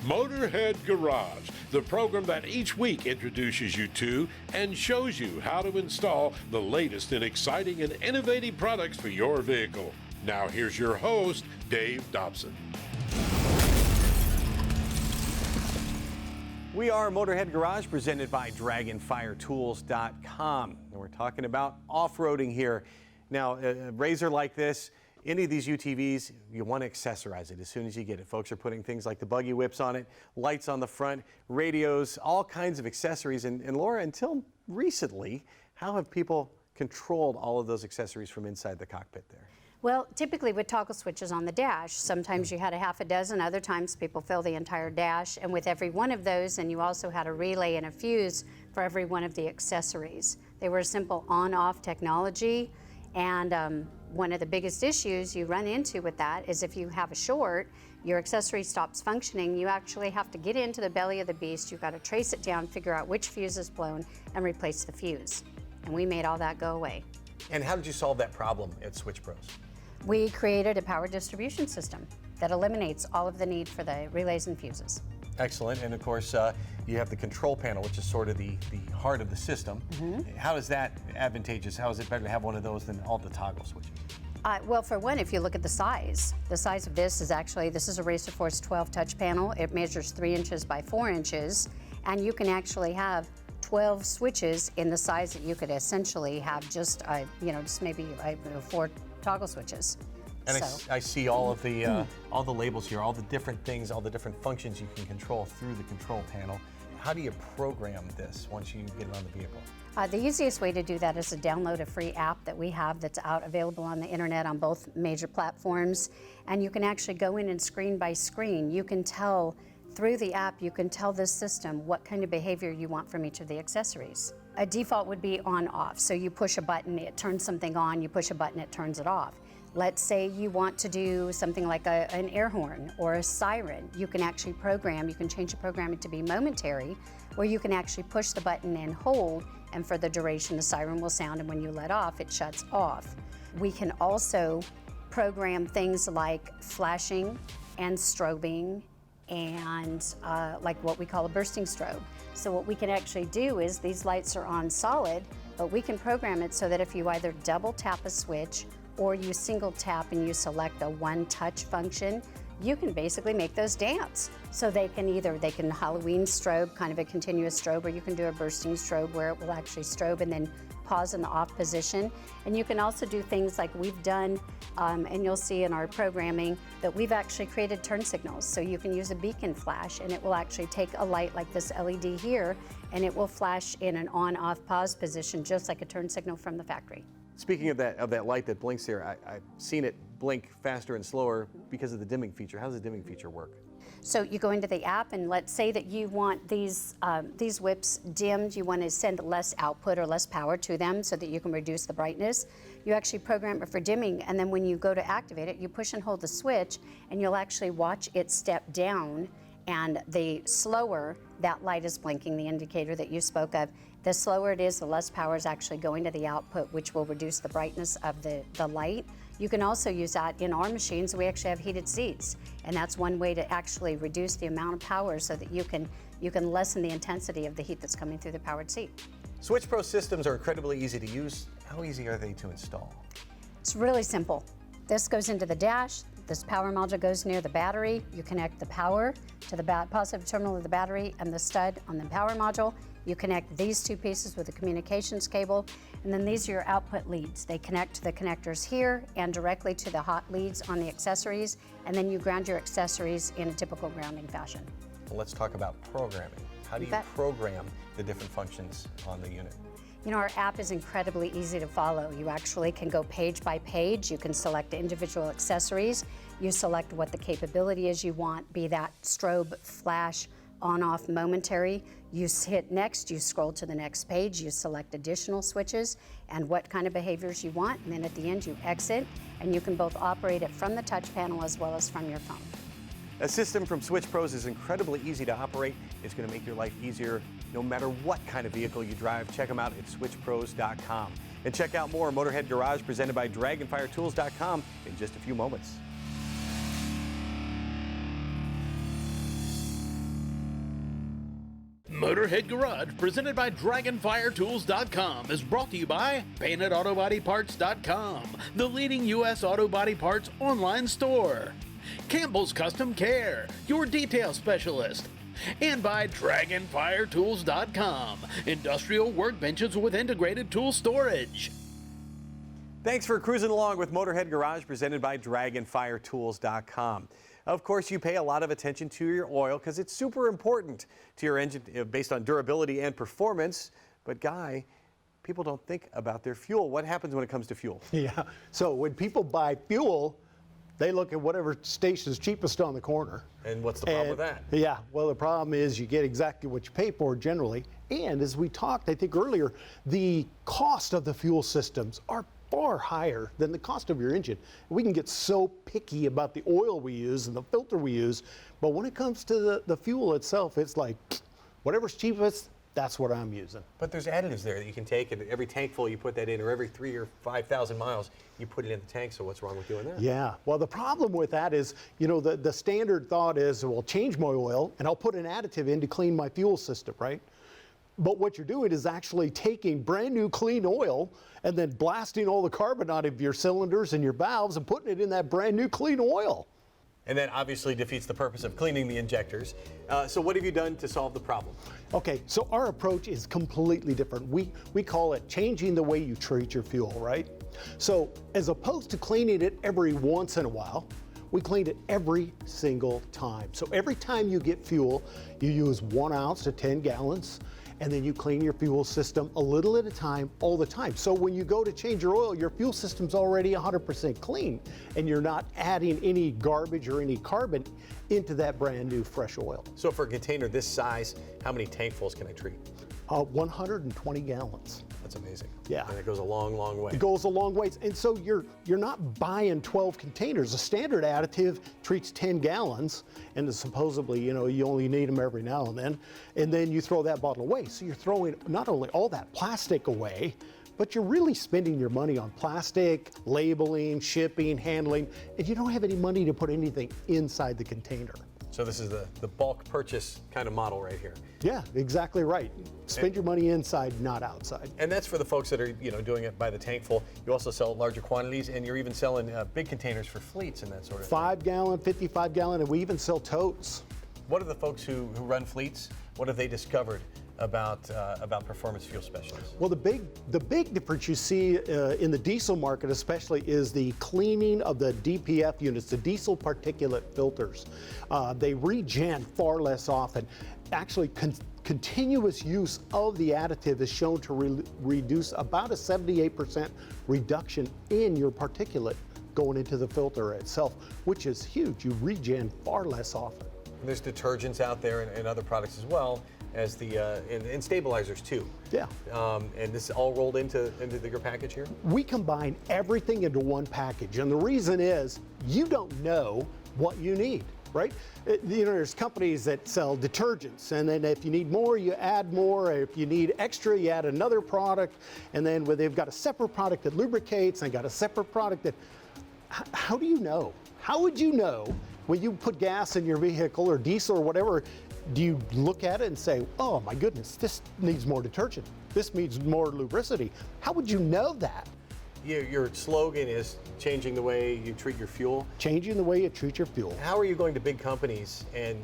Motorhead Garage, the program that each week introduces you to and shows you how to install the latest in exciting and innovative products for your vehicle. Now here's your host, Dave Dobson. We are Motorhead Garage, presented by Dragonfire Tools.com. And we're talking about off-roading here. Now, a razor like this, any of these UTVs, you want to accessorize it as soon as you get it. Folks are putting things like the buggy whips on it, lights on the front, radios, all kinds of accessories. And Laura, until recently, how have people controlled all of those accessories from inside the cockpit there? Well, typically with toggle switches on the dash, sometimes you had a half a dozen, other times people fill the entire dash, and with every one of those, and you also had a relay and a fuse for every one of the accessories. They were a simple on-off technology, and one of the biggest issues you run into with that is if you have a short, your accessory stops functioning, you actually have to get into the belly of the beast, you've got to trace it down, figure out which fuse is blown, and replace the fuse. And we made all that go away. And how did you solve that problem at Switch Pros? We created a power distribution system that eliminates all of the need for the relays and fuses. Excellent. And of course, you have the control panel, which is sort of the heart of the system. Mm-hmm. How is that advantageous? How is it better to have one of those than all the toggle switches? Well, for one, if you look at the size of this is actually, this is a Racer Force 12 touch panel. It measures 3 inches by 4 inches, and you can actually have 12 switches in the size that you could essentially have just, just maybe 4 toggle switches. And so. I see all of the labels here, all the different things, all the different functions you can control through the control panel. How do you program this once you get it on the vehicle? The easiest way to do that is to download a free app that we have that's available on the internet on both major platforms. And you can actually go in and screen by screen. You can tell through the app, you can tell this system what kind of behavior you want from each of the accessories. A default would be on-off. So you push a button, it turns something on, you push a button, it turns it off. Let's say you want to do something like an air horn or a siren. You can actually program, you can change the programming to be momentary, where you can actually push the button and hold, and for the duration the siren will sound, and when you let off, it shuts off. We can also program things like flashing and strobing and like what we call a bursting strobe. So what we can actually do is these lights are on solid, but we can program it so that if you either double tap a switch or you single tap and you select a one touch function, you can basically make those dance. So they can Halloween strobe, kind of a continuous strobe, or you can do a bursting strobe where it will actually strobe and then pause in the off position. And you can also do things like we've done, and you'll see in our programming that we've actually created turn signals. So you can use a beacon flash and it will actually take a light like this LED here and it will flash in an on-off pause position just like a turn signal from the factory. Speaking of that light that blinks there, I've seen it blink faster and slower because of the dimming feature. How does the dimming feature work? So you go into the app and let's say that you want these whips dimmed, you want to send less output or less power to them so that you can reduce the brightness. You actually program it for dimming, and then when you go to activate it, you push and hold the switch and you'll actually watch it step down, and the slower that light is blinking, the indicator that you spoke of, the slower it is, the less power is actually going to the output, which will reduce the brightness of the light. You can also use that in our machines. We actually have heated seats, and that's one way to actually reduce the amount of power so that you can lessen the intensity of the heat that's coming through the powered seat. Switch Pro systems are incredibly easy to use. How easy are they to install? It's really simple. This goes into the dash. This power module goes near the battery. You connect the power to the positive terminal of the battery and the stud on the power module. You connect these two pieces with a communications cable, and then these are your output leads. They connect to the connectors here and directly to the hot leads on the accessories, and then you ground your accessories in a typical grounding fashion. Well, let's talk about programming. How do you program the different functions on the unit? You know, our app is incredibly easy to follow. You actually can go page by page. You can select individual accessories. You select what the capability is you want, be that strobe, flash, on-off, momentary. You hit next, you scroll to the next page, you select additional switches and what kind of behaviors you want, and then at the end you exit, and you can both operate it from the touch panel as well as from your phone. A system from Switch Pros is incredibly easy to operate. It's going to make your life easier no matter what kind of vehicle you drive. Check them out at switchpros.com. And check out more Motorhead Garage presented by DragonfireTools.com in just a few moments. Motorhead Garage, presented by Dragonfire Tools.com, is brought to you by PaintedAutoBodyParts.com, the leading U.S. auto body parts online store. Campbell's Custom Care, your detail specialist. And by DragonfireTools.com, industrial workbenches with integrated tool storage. Thanks for cruising along with Motorhead Garage, presented by DragonfireTools.com. Of course, you pay a lot of attention to your oil because it's super important to your engine based on durability and performance. But Guy, people don't think about their fuel. What happens when it comes to fuel? Yeah, so when people buy fuel, they look at whatever station is cheapest on the corner. And what's the problem with that? Yeah, well, the problem is you get exactly what you pay for generally. And as we talked, I think earlier, the cost of the fuel systems are far higher than the cost of your engine. We can get so picky about the oil we use and the filter we use, but when it comes to the fuel itself, it's like, whatever's cheapest, that's what I'm using. But there's additives there that you can take, and every tank full you put that in, or every 3,000 or 5,000 miles, you put it in the tank, so what's wrong with doing that? Yeah, well, the problem with that is, you know, the standard thought is, well, change my oil, and I'll put an additive in to clean my fuel system, right? But what you're doing is actually taking brand new clean oil and then blasting all the carbon out of your cylinders and your valves and putting it in that brand new clean oil. And that obviously defeats the purpose of cleaning the injectors. So what have you done to solve the problem? Okay, so our approach is completely different. We call it changing the way you treat your fuel, right? So as opposed to cleaning it every once in a while, we clean it every single time. So every time you get fuel, you use 1 ounce to 10 gallons. And then you clean your fuel system a little at a time, all the time. So when you go to change your oil, your fuel system's already 100% clean, and you're not adding any garbage or any carbon into that brand new fresh oil. So for a container this size, how many tankfuls can I treat? 120 gallons. That's amazing. Yeah. And it goes a long, long way. It goes a long ways. And so you're not buying 12 containers. A standard additive treats 10 gallons, and supposedly, you know, you only need them every now and then you throw that bottle away. So you're throwing not only all that plastic away, but you're really spending your money on plastic, labeling, shipping, handling, and you don't have any money to put anything inside the container. So this is the bulk purchase kind of model right here. Yeah, exactly right. Spend your money inside, not outside. And that's for the folks that are, you know, doing it by the tankful. You also sell larger quantities, and you're even selling big containers for fleets and that sort of thing. 5 gallon, 55 gallon, and we even sell totes. What are the folks who run fleets? What have they discovered about performance fuel specialists? Well, the big difference you see in the diesel market especially is the cleaning of the DPF units, the diesel particulate filters. They regen far less often. Actually, continuous use of the additive is shown to reduce about a 78% reduction in your particulate going into the filter itself, which is huge. You regen far less often. And there's detergents out there and other products as well as the and stabilizers too. Yeah. And this is all rolled into your package here? We combine everything into one package, and the reason is you don't know what you need, right? You know, there's companies that sell detergents, and then if you need more, you add more. If you need extra, you add another product, and then they've got a separate product that lubricates, and got a separate product that. How do you know? How would you know when you put gas in your vehicle or diesel or whatever? Do you look at it and say, oh my goodness, this needs more detergent, this needs more lubricity? How would you know that? Your slogan is changing the way you treat your fuel. Changing the way you treat your fuel. How are you going to big companies and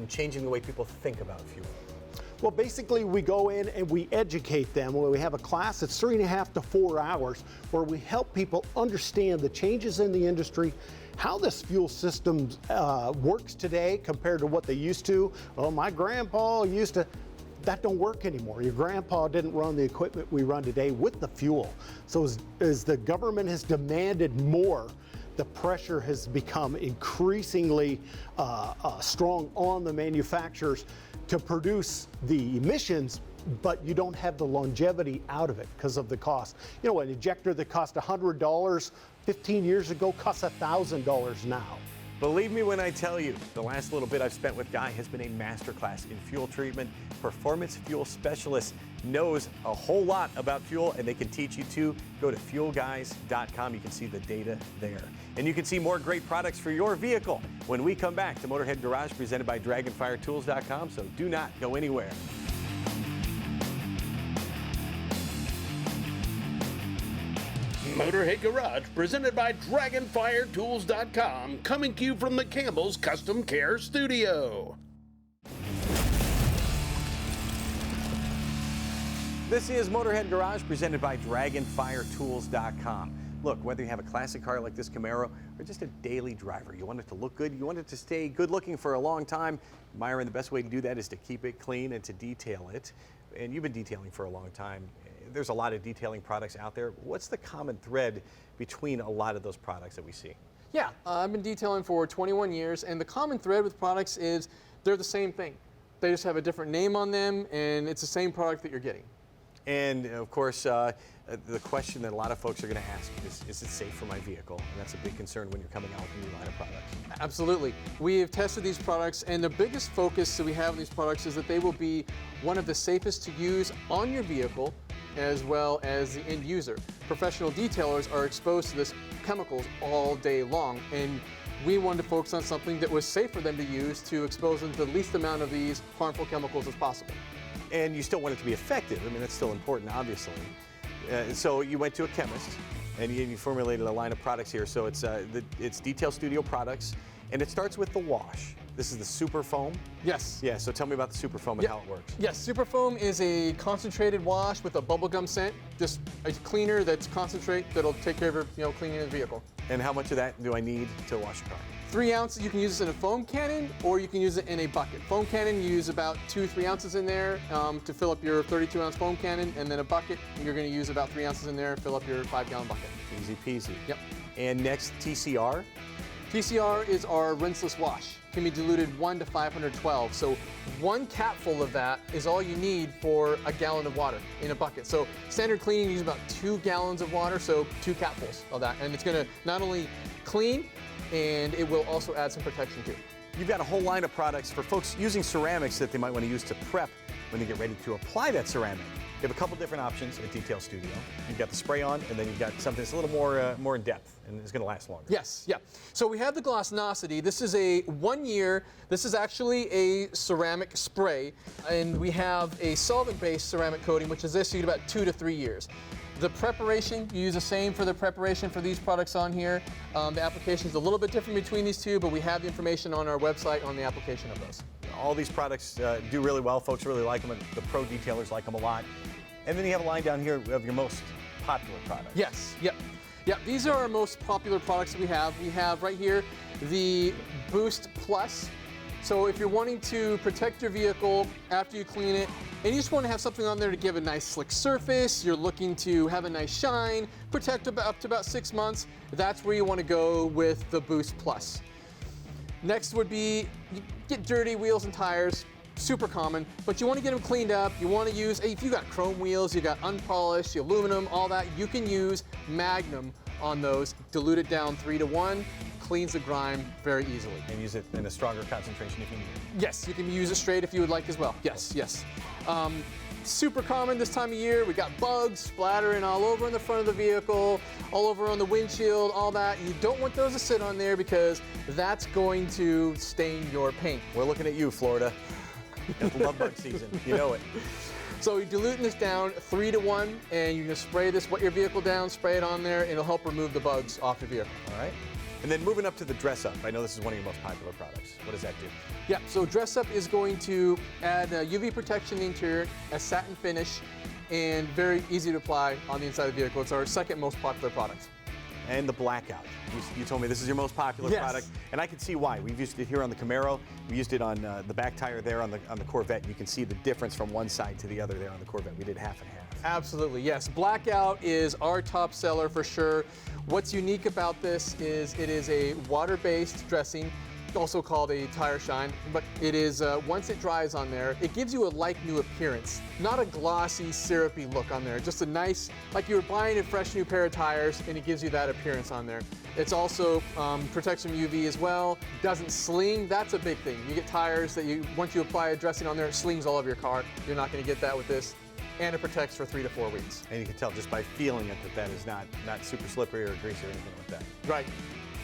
changing the way people think about fuel? Well, basically we go in and we educate them. We have a class that's 3.5 to 4 hours where we help people understand the changes in the industry, how this fuel system works today compared to what they used to. Oh, my grandpa used to. That don't work anymore. Your grandpa didn't run the equipment we run today with the fuel. So as the government has demanded more, the pressure has become increasingly strong on the manufacturers to produce the emissions, but you don't have the longevity out of it because of the cost. You know, an injector that cost $100 15 years ago costs $1,000 now. Believe me when I tell you, the last little bit I've spent with Guy has been a masterclass in fuel treatment. Performance Fuel Specialist knows a whole lot about fuel, and they can teach you too. Go to fuelguys.com. You can see the data there. And you can see more great products for your vehicle when we come back to Motorhead Garage, presented by DragonfireTools.com, so do not go anywhere. Motorhead Garage, presented by DragonfireTools.com, coming to you from the Campbell's Custom Care Studio. This is Motorhead Garage, presented by DragonfireTools.com. Look, whether you have a classic car like this Camaro or just a daily driver, you want it to look good, you want it to stay good looking for a long time. Myron, the best way to do that is to keep it clean and to detail it. And you've been detailing for a long time. There's a lot of detailing products out there. What's the common thread between a lot of those products that we see? Yeah, I've been detailing for 21 years, and the common thread with products is they're the same thing. They just have a different name on them, and it's the same product that you're getting. And of course, the question that a lot of folks are going to ask is it safe for my vehicle? And that's a big concern when you're coming out with a new line of products. Absolutely. We have tested these products, and the biggest focus that we have on these products is that they will be one of the safest to use on your vehicle, as well as the end user. Professional detailers are exposed to this chemicals all day long, and we wanted to focus on something that was safe for them to use to expose them to the least amount of these harmful chemicals as possible. And you still want it to be effective. I mean, that's still important, obviously. So you went to a chemist, and you formulated a line of products here. So it's Detail Studio products, and it starts with the wash. This is the Super Foam? Yes. Yeah, so tell me about the Super Foam and how it works. Yes, Super Foam is a concentrated wash with a bubblegum scent, just a cleaner that's concentrate that'll take care of your cleaning the vehicle. And how much of that do I need to wash a car? 3 ounces, you can use this in a foam cannon, or you can use it in a bucket. Foam cannon, you use about 2-3 ounces in there to fill up your 32-ounce foam cannon, and then a bucket, you're going to use about 3 ounces in there, fill up your 5-gallon bucket. Easy peasy. Yep. And next, TCR? TCR is our rinseless wash. Can be diluted 1 to 512. So 1 capful of that is all you need for a gallon of water in a bucket. So standard cleaning, you use about 2 gallons of water, so 2 capfuls of that. And it's going to not only clean, and it will also add some protection too. You've got a whole line of products for folks using ceramics that they might want to use to prep when they get ready to apply that ceramic. You have a couple different options at Detail Studio. You've got the spray on, and then you've got something that's a little more in depth, and it's going to last longer. Yes, yeah. So we have the Glossnosity. This is a 1 year. This is actually a ceramic spray, and we have a solvent-based ceramic coating, which is this. You get about 2 to 3 years. The preparation, you use the same for the preparation for these products on here. The application is a little bit different between these two, but we have the information on our website on the application of those. All these products do really well. Folks really like them, and the pro detailers like them a lot. And then you have a line down here of your most popular products. Yes, yep. Yep, these are our most popular products that we have. We have right here the Boost Plus. So if you're wanting to protect your vehicle after you clean it, and you just want to have something on there to give a nice slick surface, you're looking to have a nice shine, protect up to about 6 months, that's where you want to go with the Boost Plus. Next would be, you get dirty wheels and tires, super common, but you want to get them cleaned up. You want to use, if you got chrome wheels, you got unpolished, aluminum, all that, you can use Magnum on those, dilute it down 3 to 1, cleans the grime very easily. And use it in a stronger concentration if you need it. Yes, you can use it straight if you would like as well. Yes, yes. Super common this time of year. We got bugs splattering all over in the front of the vehicle, all over on the windshield, all that. You don't want those to sit on there because that's going to stain your paint. We're looking at you, Florida. It's love bug season, you know it. So you're diluting this down 3 to 1, and you're gonna spray this, wet your vehicle down, spray it on there, and it'll help remove the bugs off your vehicle. All right. And then moving up to the Dress Up. I know this is one of your most popular products. What does that do? Yeah, so Dress Up is going to add UV protection to the interior, a satin finish, and very easy to apply on the inside of the vehicle. It's our second most popular product. And the Blackout. You told me this is your most popular product, and I can see why. We've used it here on the Camaro. We used it on the back tire there on the Corvette. You can see the difference from one side to the other there on the Corvette. We did half and half. Absolutely, yes. Blackout is our top seller for sure. What's unique about this is it is a water-based dressing, also called a tire shine, but it is, once it dries on there, it gives you a like-new appearance. Not a glossy, syrupy look on there, just a nice, like you were buying a fresh new pair of tires, and it gives you that appearance on there. It's also protects from UV as well, doesn't sling, that's a big thing. You get tires that once you apply a dressing on there, it slings all over your car. You're not gonna get that with this. And it protects for 3 to 4 weeks. And you can tell just by feeling it that is not super slippery or greasy or anything like that. Right.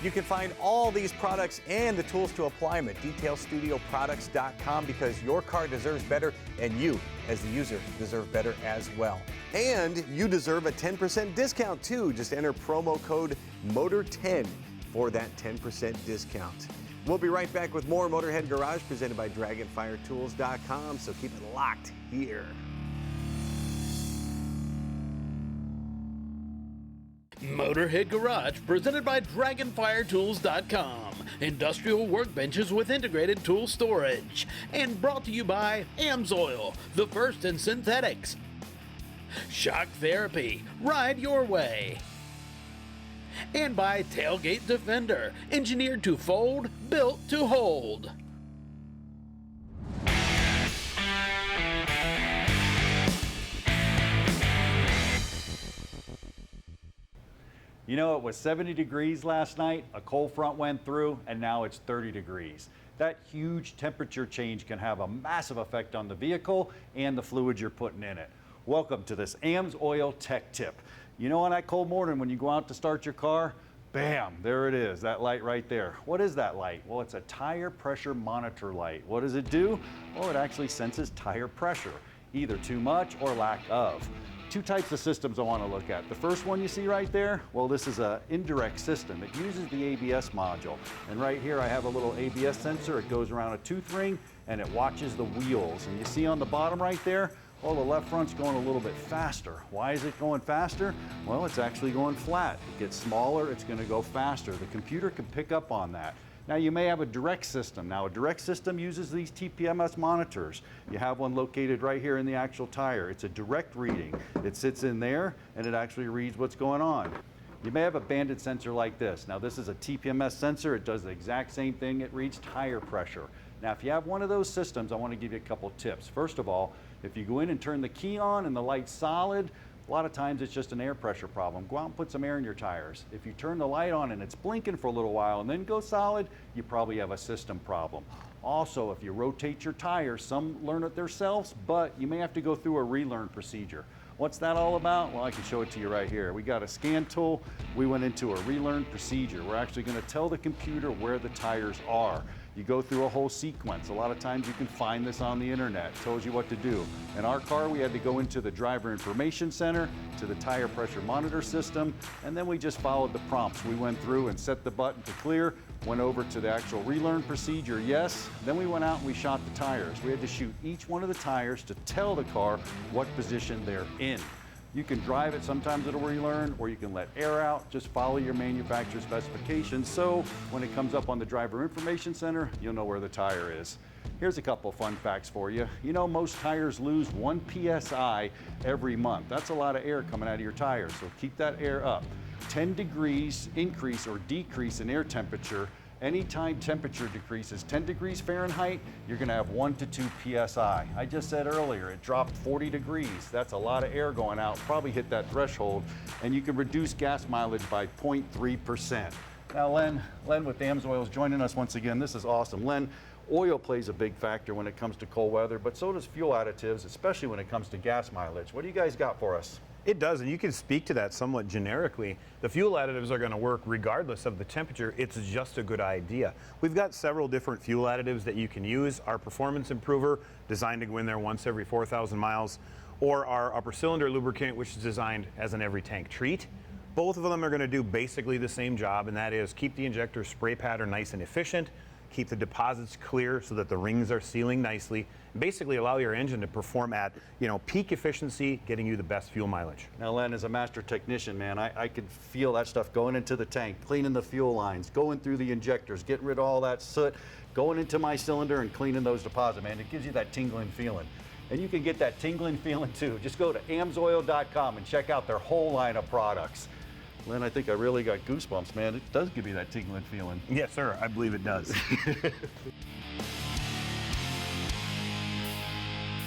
You can find all these products and the tools to apply them at detailstudioproducts.com, because your car deserves better, and you, as the user, deserve better as well. And you deserve a 10% discount too. Just enter promo code MOTOR10 for that 10% discount. We'll be right back with more Motorhead Garage presented by DragonfireTools.com, so keep it locked here. Motorhead Garage, presented by DragonfireTools.com. Industrial workbenches with integrated tool storage. And brought to you by Amsoil, the first in synthetics. Shock Therapy, ride your way. And by Tailgate Defender, engineered to fold, built to hold. You know, it was 70 degrees last night, a cold front went through, and now it's 30 degrees. That huge temperature change can have a massive effect on the vehicle and the fluids you're putting in it. Welcome to this Amsoil Tech Tip. You know, on that cold morning when you go out to start your car, bam, there it is, that light right there. What is that light? Well, it's a tire pressure monitor light. What does it do? Well, it actually senses tire pressure, either too much or lack of. Two types of systems I want to look at. The first one you see right there, well, this is an indirect system. It uses the ABS module. And right here I have a little ABS sensor. It goes around a tooth ring and it watches the wheels. And you see on the bottom right there, well, the left front's going a little bit faster. Why is it going faster? Well, it's actually going flat. It gets smaller, it's going to go faster. The computer can pick up on that. Now, you may have a direct system. Now, a direct system uses these TPMS monitors. You have one located right here in the actual tire. It's a direct reading. It sits in there, and it actually reads what's going on. You may have a banded sensor like this. Now, this is a TPMS sensor. It does the exact same thing. It reads tire pressure. Now, if you have one of those systems, I want to give you a couple tips. First of all, if you go in and turn the key on and the light's solid, a lot of times it's just an air pressure problem. Go out and put some air in your tires. If you turn the light on and it's blinking for a little while and then go solid, you probably have a system problem. Also, if you rotate your tires, some learn it themselves, but you may have to go through a relearn procedure. What's that all about? Well, I can show it to you right here. We got a scan tool. We went into a relearn procedure. We're actually going to tell the computer where the tires are. You go through a whole sequence. A lot of times you can find this on the internet. It tells you what to do. In our car, we had to go into the driver information center, to the tire pressure monitor system, and then we just followed the prompts. We went through and set the button to clear, went over to the actual relearn procedure, yes. Then we went out and we shot the tires. We had to shoot each one of the tires to tell the car what position they're in. You can drive it, sometimes it'll relearn, or you can let air out. Just follow your manufacturer specifications, so when it comes up on the driver information center, you'll know where the tire is. Here's a couple fun facts for you. You know, most tires lose 1 PSI every month. That's a lot of air coming out of your tires, so keep that air up. 10 degrees increase or decrease in air temperature. Anytime temperature decreases 10 degrees Fahrenheit, you're going to have 1 to 2 PSI. I just said earlier, it dropped 40 degrees. That's a lot of air going out, probably hit that threshold, and you can reduce gas mileage by 0.3%. Now, Len with Amsoil is joining us once again. This is awesome. Len, oil plays a big factor when it comes to cold weather, but so does fuel additives, especially when it comes to gas mileage. What do you guys got for us? It does, and you can speak to that somewhat generically. The fuel additives are going to work regardless of the temperature. It's just a good idea. We've got several different fuel additives that you can use. Our performance improver, designed to go in there once every 4,000 miles, or our upper cylinder lubricant, which is designed as an every tank treat. Both of them are going to do basically the same job, and that is keep the injector spray pattern nice and efficient, keep the deposits clear so that the rings are sealing nicely, and basically allow your engine to perform at, peak efficiency, getting you the best fuel mileage. Now, Len, as a master technician, man, I could feel that stuff going into the tank, cleaning the fuel lines, going through the injectors, getting rid of all that soot, going into my cylinder and cleaning those deposits, man. It gives you that tingling feeling. And you can get that tingling feeling too. Just go to amsoil.com and check out their whole line of products. Len, I think I really got goosebumps, man. It does give you that tingling feeling. Yes, sir. I believe it does.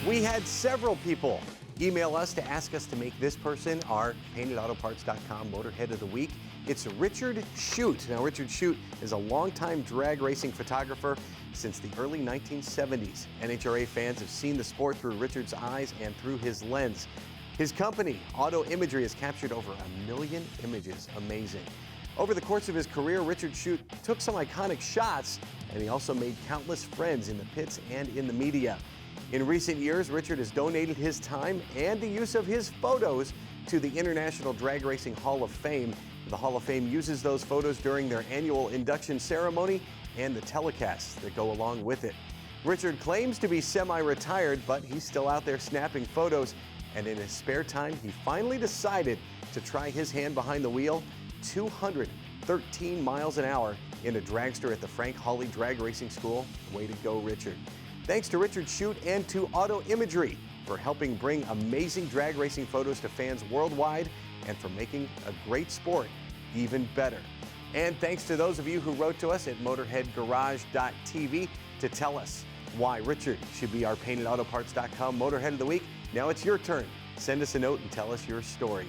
We had several people email us to ask us to make this person our paintedautoparts.com Motorhead of the Week. It's Richard Shute. Now, Richard Shute is a longtime drag racing photographer since the early 1970s. NHRA fans have seen the sport through Richard's eyes and through his lens. His company, Auto Imagery, has captured over 1 million images. Amazing. Over the course of his career, Richard Shute took some iconic shots, and he also made countless friends in the pits and in the media. In recent years, Richard has donated his time and the use of his photos to the International Drag Racing Hall of Fame. The Hall of Fame uses those photos during their annual induction ceremony and the telecasts that go along with it. Richard claims to be semi-retired, but he's still out there snapping photos, and in his spare time, he finally decided to try his hand behind the wheel, 213 miles an hour in a dragster at the Frank Hawley Drag Racing School. Way to go, Richard. Thanks to Richard Shute and to Auto Imagery for helping bring amazing drag racing photos to fans worldwide and for making a great sport even better. And thanks to those of you who wrote to us at motorheadgarage.tv to tell us why Richard should be our paintedautoparts.com Motorhead of the Week. Now it's your turn. Send us a note and tell us your story.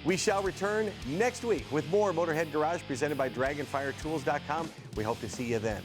We shall return next week with more Motorhead Garage presented by Dragonfire Tools.com. We hope to see you then.